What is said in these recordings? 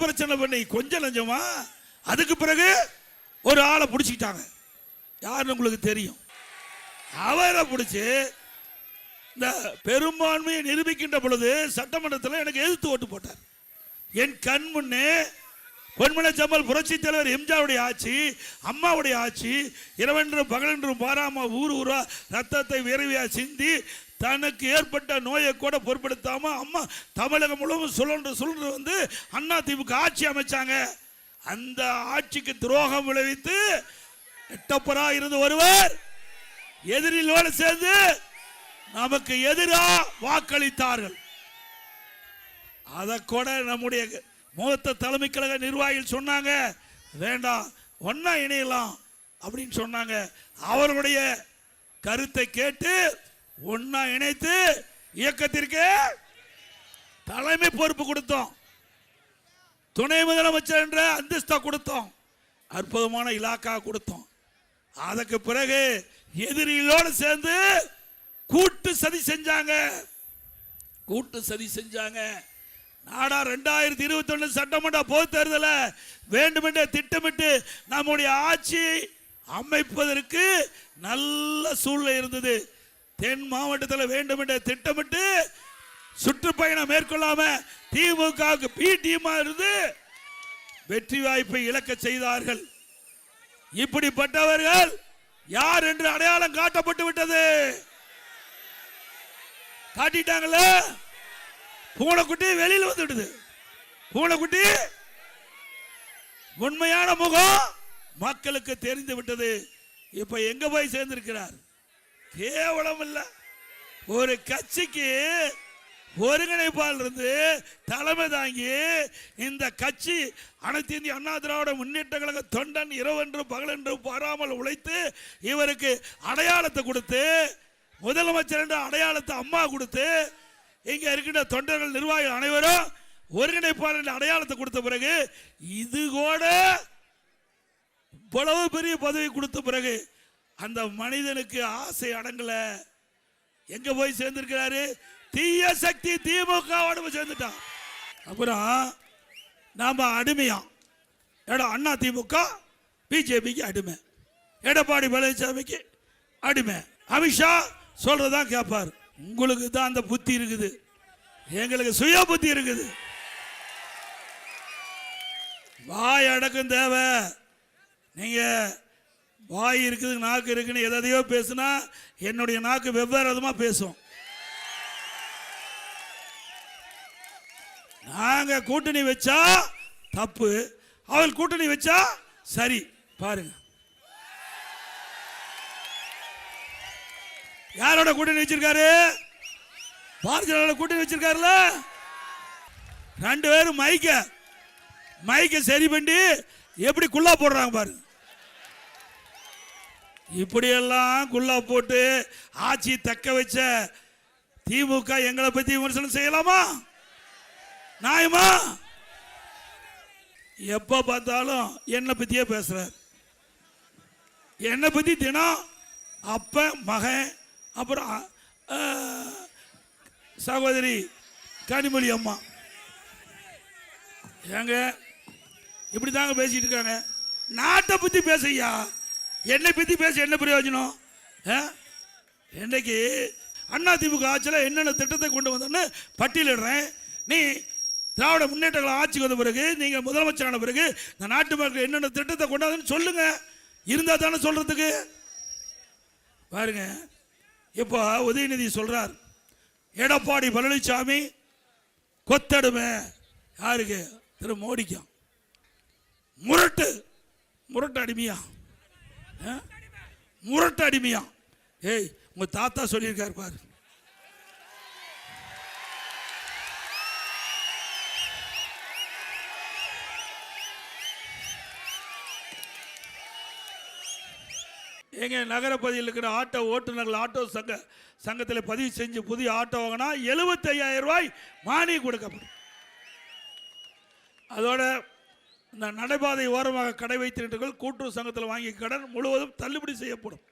பிரச்சனை பண்ணி கொஞ்சம் லஞ்சமா, அதுக்கு பிறகு ஒரு ஆளை பிடிச்சிக்கிட்டாங்க. யாருன்னு உங்களுக்கு தெரியும். அவரை பிடிச்சி இந்த பெரும்பான்மையை நிரூபிக்கின்ற பொழுது சட்டமன்றத்தில் எனக்கு எதிர்த்து ஓட்டு போட்டார். என் கண் முன்னே பொன்மன செம்மல் புரட்சி தலைவர் எம்ஜிஆருடைய ஆட்சி, அம்மாவுடைய ஆட்சி, இரவென்றும் பகலென்றும் பாராம ஊர் ஊரா ரத்தத்தை விரைவியா சிந்தி தனக்கு ஏற்பட்ட நோயை கூட பொருட்படுத்தாம அம்மா தமிழகம் முழுவதும் சுழன்று வந்து அண்ணா திமுக ஆட்சி அமைச்சாங்க. அந்த ஆட்சிக்கு துரோகம் விளைவித்து எட்டப்பரா இருந்து ஒருவர் எதிரிலோடு சேர்ந்து நமக்கு எதிராக வாக்களித்தார்கள். அதை கூட நம்முடைய மூத்த தலைமை கழக நிர்வாகிகள் சொன்னாங்க, வேண்டாம் ஒன்னா இணையலாம் அப்படின்னு சொன்னாங்க. அவர்களுடைய கருத்தை கேட்டு ஒன்னா இணைத்து இயக்கத்திற்கு தலைமை பொறுப்பு கொடுத்தோம். துணை முதலமைச்சர் என்ற அந்தஸ்தா கொடுத்தோம். அற்புதமான இலாக்கா கொடுத்தோம். அதுக்கு பிறகு எதிரிகளோடு சேர்ந்து கூட்டு சதி செஞ்சாங்க. நாடா 2021 சட்டமன்ற பொது தேர்தலை வேண்டுமென்றே திட்டமிட்டு நம்முடைய ஆட்சி அமைப்பதற்கு நல்ல சூழ்நிலை இருந்தது. தென் மாவட்டத்தில் வேண்டுமென்றே திட்டமிட்டு சுற்றுப்பயணம் மேற்கொள்ளாம திமுக பி டீமா இருந்து வெற்றி வாய்ப்பை இழக்க செய்தார்கள். இப்படிப்பட்டவர்கள் யார் என்று அடையாளம் காட்டப்பட்டு விட்டது. காட்டிட்டாங்கல்ல, பூனைக்குட்டி வெளியில் வந்து விடுது. பூனைக்குட்டி உண்மையான முகம் மக்களுக்கு தெரிந்து விட்டது. இப்ப எங்க போய் சேர்ந்திருக்கிறார்? கேவலம் இல்ல, ஒரு கட்சிக்கு ஒருங்கிணைப்பால் இருந்து தலைமை தாங்கி இந்த கட்சி அனைத்து இந்திய அண்ணா திராவிட முன்னேற்ற கழக தொண்டன் இரவென்றும் பகலென்றும் பாராமல் உழைத்து இவருக்கு அடையாளத்தை கொடுத்து, முதலமைச்சர் என்ற அடையாளத்தை அம்மா கொடுத்து, இங்க இருக்கின்ற தொண்டர்கள் நிர்வாகிகள் அனைவரும் ஒருங்கிணைப்பாளர் என்ற அடையாளத்தை கொடுத்த பிறகு இது கூட இவ்வளவு பெரிய பதவி கொடுத்த பிறகு அந்த மனிதனுக்கு ஆசை அடங்கல. எங்க போய் சேர்ந்திருக்கிறாரு? தீய சக்தி திமுக சேர்ந்துட்டான். அப்புறம் நாம அடிமையா அண்ணா திமுக பிஜேபிக்கு அடிமை, எடப்பாடி பழனிசாமிக்கு அடிமை, அமித்ஷா சொல்றதான் கேட்பார். உங்களுக்கு தான் அந்த புத்தி இருக்குது, எங்களுக்கு சுய புத்தி இருக்குது. வாய் அடக்கம் தேவை. நீங்க வாய் இருக்குது நாக்கு இருக்குன்னு எதையோ பேசுனா என்னுடைய நாக்கு வெவ்வேறு விதமா பேசும். நாங்க கூட்டணி வச்சா தப்பு, அவள் கூட்டணி வச்சா சரி. பாருங்க யாரோட கூட்டணி வச்சிருக்காரு? பாரதிய ஜனதா கூட்டணி வச்சிருக்காருல. ரெண்டு பேரும் மைக்க சரி பண்ணி எப்படி குள்ளா போடுறாங்க பாருங்க. இப்படியெல்லாம் குள்ளா போட்டு ஆட்சி தக்க வச்ச திமுக எங்களை பத்தி விமர்சனம் செய்யலாமா? நியாயமா? எப்ப பார்த்தாலும் என்னை பத்தியே பேசுறார். என்னை பத்தி தினம் அப்ப மகன், அப்புறம் சகோதரி கனிமொழி அம்மா, ஏங்க இப்படி தாங்க பேசிட்டு இருக்காங்க. நாட்டை பத்தி பேசையா, என்னை பத்தி பேச என்ன பிரயோஜனம்? இன்னைக்கு அண்ணா திமுக ஆட்சியில் என்னென்ன திட்டத்தை கொண்டு வந்தோன்னு பட்டியலிடுறேன். நீ திராவிட முன்னேற்ற ஆட்சிக்கு வந்த பிறகு, நீங்க முதலமைச்சரான பிறகு இந்த நாட்டு மக்கள் என்னென்ன திட்டத்தை கொண்டாதுன்னு சொல்லுங்க. இருந்தா தானே சொல்றதுக்கு. பாருங்க, இப்போ உதயநிதி சொல்றார், எடப்பாடி பழனிசாமி கொத்தடுமை. யாருக்கு? திரு மோடிக்கும். முரட்டு அடிமையா? முரட்டு அடிமையா? ஏய், உங்க தாத்தா சொல்லியிருக்காரு பாரு. எங்க நகரப்பகுதியில் இருக்கிற ஆட்டோ ஓட்டுநர்கள் ஆட்டோ சங்கத்தில் பதிவு செஞ்சு புதிய ஆட்டோ வாங்கினா 75,000 ரூபாய் மானியம் கொடுக்கப்படும். அதோட இந்த நடைபாதை ஓரமாக கடை வைத்திருக்கிறவர்கள் கூட்டுறவு சங்கத்தில் வாங்கிய கடன் முழுவதும் தள்ளுபடி செய்யப்படும்.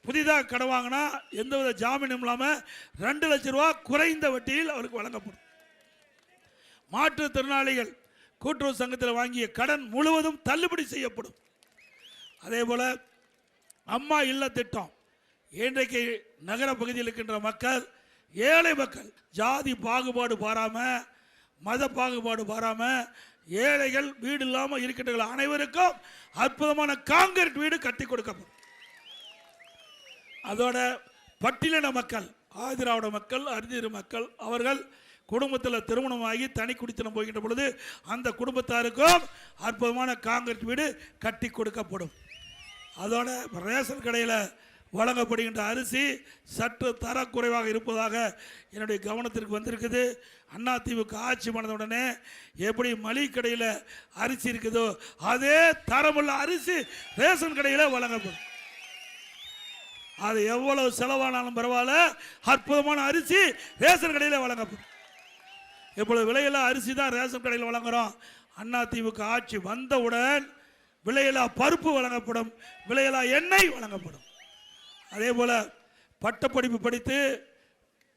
புதிதாக கடன் வாங்கினா எந்தவித ஜாமீனும் இல்லாமல் 2 லட்சம் ரூபாய் குறைந்த வட்டியில் அவருக்கு வழங்கப்படும். மாற்றுத்திறனாளிகள் கூட்டுறவு சங்கத்தில் வாங்கிய கடன் முழுவதும் தள்ளுபடி செய்யப்படும். அதே போல அம்மா இல்ல திட்டம், இன்றைக்கு நகர பகுதியில் இருக்கின்ற மக்கள், ஏழை மக்கள், ஜாதி பாகுபாடு பாராம, மத பாகுபாடு பாராம, ஏழைகள் வீடு இல்லாமல் இருக்கின்ற அனைவருக்கும் அற்புதமான காங்கிரீட் வீடு கட்டி கொடுக்கப்படும். அதோட பட்டியலின மக்கள், ஆதிராவிட மக்கள், அரிதிரு மக்கள், அவர்கள் குடும்பத்தில் திருமணமாகி தனி குடித்தனம் போகின்ற பொழுது அந்த குடும்பத்தாருக்கும் அற்புதமான காங்கிரீட் வீடு கட்டி கொடுக்கப்படும். அதோட ரேஷன் கடையில் வழங்கப்படுகின்ற அரிசி சற்று தரக்குறைவாக இருப்பதாக என்னுடைய கவனத்திற்கு வந்திருக்குது. அதிமுக ஆட்சி பண்ணவுடனே எப்படி மளிகை கடையில் அரிசி இருக்குதோ அதே தரமுள்ள அரிசி ரேஷன் கடையில் வழங்கப்படும். அது எவ்வளவு செலவானாலும் பரவாயில்ல, அற்புதமான அரிசி ரேஷன் கடையில் வழங்கப்படும். இப்பொழுது விலையில்லா அரிசி தான் ரேஷன் கடையில் வழங்குகிறோம். அதிமுக ஆட்சி வந்தவுடன் விலையில்லா பருப்பு வழங்கப்படும், விலையில்லா எண்ணெய் வழங்கப்படும். அதே போல் பட்டப்படிப்பு படித்து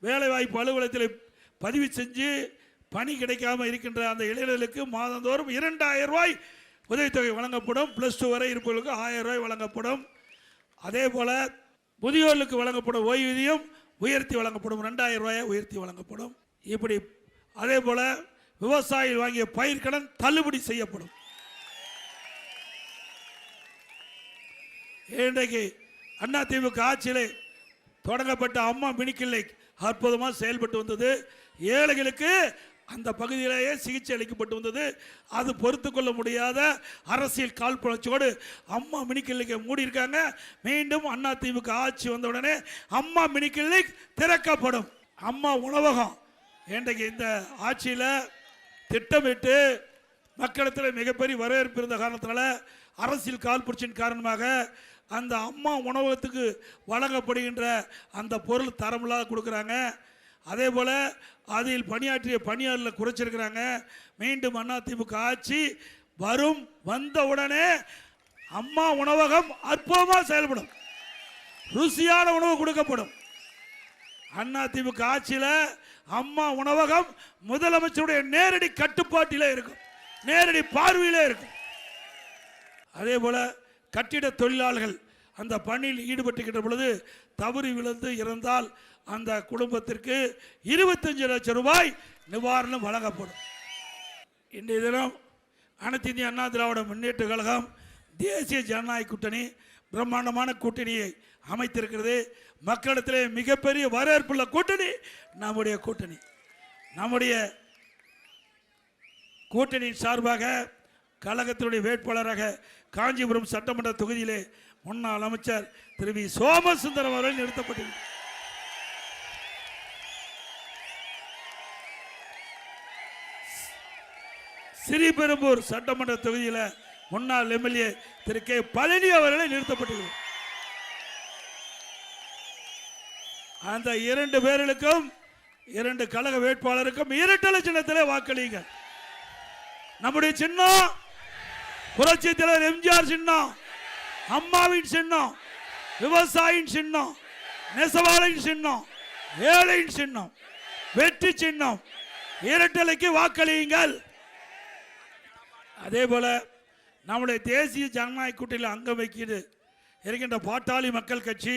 வேலைவாய்ப்பு அலுவலகத்தில் பதிவு செஞ்சு பணி கிடைக்காமல் இருக்கின்ற அந்த இளைஞர்களுக்கு மாதந்தோறும் 2000 ரூபாய் உதவித்தொகை வழங்கப்படும். +2 வரை இருப்பவர்களுக்கு 1000 ரூபாய் வழங்கப்படும். அதே போல் முதியோர்களுக்கு வழங்கப்படும் ஓய்வூதியம் உயர்த்தி வழங்கப்படும், 2000 ரூபாயை உயர்த்தி வழங்கப்படும். இப்படி அதே போல் விவசாயிகள் வாங்கிய பயிர்க்கடன் தள்ளுபடி செய்யப்படும். இன்றைக்கு அதிமுக ஆட்சியிலே தொடங்கப்பட்ட அம்மா மினி கிளினிக் அற்புதமாக செயல்பட்டு வந்தது. ஏழைகளுக்கு அந்த பகுதியிலேயே சிகிச்சை அளிக்கப்பட்டு வந்தது. அது பொறுத்து கொள்ள முடியாத அரசியல் காழ்ப்புணர்ச்சியோடு அம்மா மினி கிளினிக்கை மூடியிருக்காங்க. மீண்டும் அதிமுக ஆட்சி வந்தவுடனே அம்மா மினி கிளினிக் திறக்கப்படும். அம்மா உணவகம் இன்றைக்கு இந்த ஆட்சியில் திட்டமிட்டு மக்களிடத்தில் மிகப்பெரிய வரவேற்பு இருந்த காரணத்தினால அரசியல் காழ்ப்புணர்ச்சியின் காரணமாக அந்த அம்மா உணவகத்துக்கு வழங்கப்படுகின்ற அந்த பொருள் தரமில்லாத கொடுக்குறாங்க. அதே போல் அதில் பணியாற்றிய பணியாளர்களை குறைச்சிருக்கிறாங்க. மீண்டும் அதிமுக ஆட்சி வந்த உடனே அம்மா உணவகம் அற்புதமாக செயல்படும், ருசியான உணவு கொடுக்கப்படும். அதிமுக ஆட்சியில் அம்மா உணவகம் முதலமைச்சருடைய நேரடி கட்டுப்பாட்டிலே இருக்கும், நேரடி பார்வையிலே இருக்கும். அதே போல கட்டிட தொழிலாளர்கள் அந்த பணியில் ஈடுபட்டுக்கின்ற பொழுது தவறி விழுந்து இறந்தால் அந்த குடும்பத்திற்கு 25 லட்சம் ரூபாய் நிவாரணம் வழங்கப்படும். இன்றைய தினம் அனைத்து இந்திய அண்ணா திராவிட முன்னேற்ற கழகம் தேசிய ஜனநாயக கூட்டணி பிரம்மாண்டமான கூட்டணியை அமைத்திருக்கிறது. மக்களிடத்திலே மிகப்பெரிய வரவேற்புள்ள கூட்டணி நம்முடைய கூட்டணி. நம்முடைய கூட்டணியின் சார்பாக கழகத்தினுடைய வேட்பாளராக காஞ்சிபுரம் சட்டமன்ற தொகுதியிலே முன்னாள் அமைச்சர் திரு வி சோமசுந்தரம் அவர்கள் நிறுத்தப்பட்டது. ஸ்ரீபெரும்பூர் சட்டமன்ற தொகுதியில் முன்னாள் எம்எல்ஏ திரு கே பழனி அவர்களை நிறுத்தப்பட்டது. அந்த 2 பேர்களுக்கும் 2 கழக வேட்பாளருக்கும் இரட்டை சின்னத்திலே வாக்களிங்க. நம்முடைய சின்னம் புரட்சி தலைவர் எம்ஜிஆர் சின்னம், அம்மாவின் சின்னம், விவசாயியின் சின்னம், நெசவாளின் சின்னம், ஏழையின் சின்னம், வெற்றி சின்னம். இரட்டலைக்கு வாக்களியுங்கள். அதே போல நம்முடைய தேசிய ஜனநாயக கூட்டணியில் அங்கம் வைக்கிறது இருக்கின்ற பாட்டாளி மக்கள் கட்சி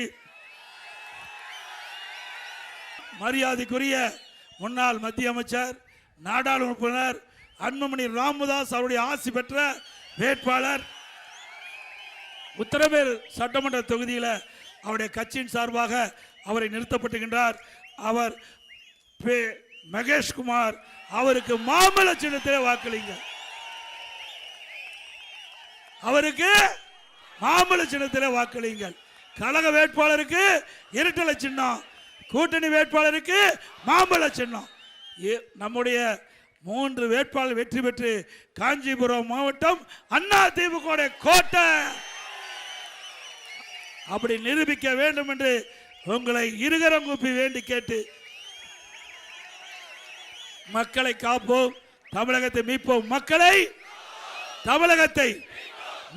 மரியாதைக்குரிய முன்னாள் மத்திய அமைச்சர் நாடாளுமன்ற உறுப்பினர் அன்புமணி ராமதாஸ் அவருடைய ஆசி பெற்ற வேட்பாளர் உத்தரமேர் சட்டமன்ற தொகுதியில் அவருடைய கட்சியின் சார்பாக அவரை நிறுத்தப்பட்டுகின்றார். அவர் மகேஷ்குமார் அவருக்கு மாம்பழ சின்னத்திலே வாக்களிங்க. அவருக்கு மாம்பழ சின்னத்திலே வாக்களிங்கள். கழக வேட்பாளருக்கு இரட்டலை சின்னம், கூட்டணி வேட்பாளருக்கு மாம்பழ சின்னம். நம்முடைய 3 வேட்பாளர் வெற்றி பெற்று காஞ்சிபுரம் மாவட்டம் அதிமுக கோட்டை அப்படி நிரூபிக்க வேண்டும் என்று உங்களை இருகரம் கூப்பி வேண்டி கேட்டு, மக்களை காப்போம், தமிழகத்தை மீட்போம். மக்களை தமிழகத்தை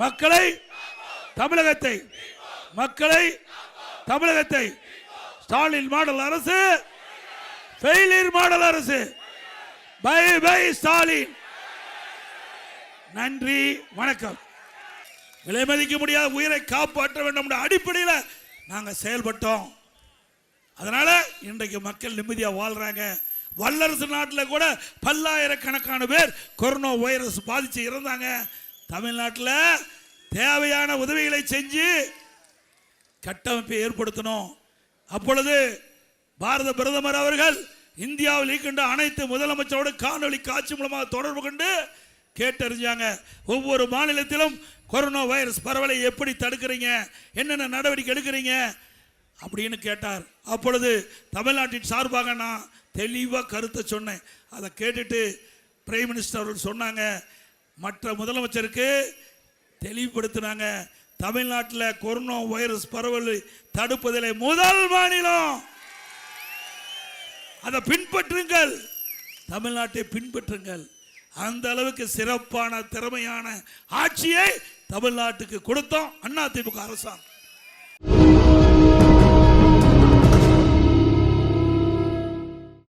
மக்களை தமிழகத்தை மக்களை தமிழகத்தை ஸ்டாலின் மாடல் அரசு, ஃபெயிலியர் மாடல் அரசு. பை பை ஸ்டாலின், நன்றி, வணக்கம். விலை மதிக்க முடியாத உயிரை காப்பாற்ற வேண்டும் அடிப்படையில் நாங்க செயல்பட்டோம். அதனால இன்றைக்கு மக்கள் நிம்மதியா வாழ்றாங்க. வல்லரசு நாட்டில் கூட பல்லாயிரக்கணக்கான பேர் கொரோனா வைரஸ் பாதிச்சு இறந்தாங்க. தமிழ்நாட்டில் தேவையான உதவிகளை செஞ்சு கட்டமைப்பை ஏற்படுத்தணும். அப்பொழுது பாரத பிரதமர் அவர்கள் இந்தியாவில் இருக்கின்ற அனைத்து முதலமைச்சரோடு காணொலி காட்சி மூலமாக தொடர்பு கொண்டு கேட்டறிஞ்சாங்க. ஒவ்வொரு மாநிலத்திலும் கொரோனா வைரஸ் பரவலை எப்படி தடுக்கிறீங்க, என்னென்ன நடவடிக்கை எடுக்கிறீங்க அப்படின்னு கேட்டார். அப்பொழுது தமிழ்நாட்டின் சார்பாக நான் தெளிவாக கருத்தை சொன்னேன். அதை கேட்டுட்டு பிரைம் மினிஸ்டர் அவர்கள் சொன்னாங்க, மற்ற முதலமைச்சருக்கு தெளிவுபடுத்தினாங்க. தமிழ்நாட்டில் கொரோனா வைரஸ் பரவலை தடுப்பதில் முதல் மாநிலம், அதை பின்பற்றுங்கள், தமிழ்நாட்டை பின்பற்றுங்கள். அந்த அளவுக்கு சிறப்பான திறமையான ஆட்சியை தமிழ்நாட்டுக்கு கொடுத்தோம் அதிமுக அரசாங்கம்.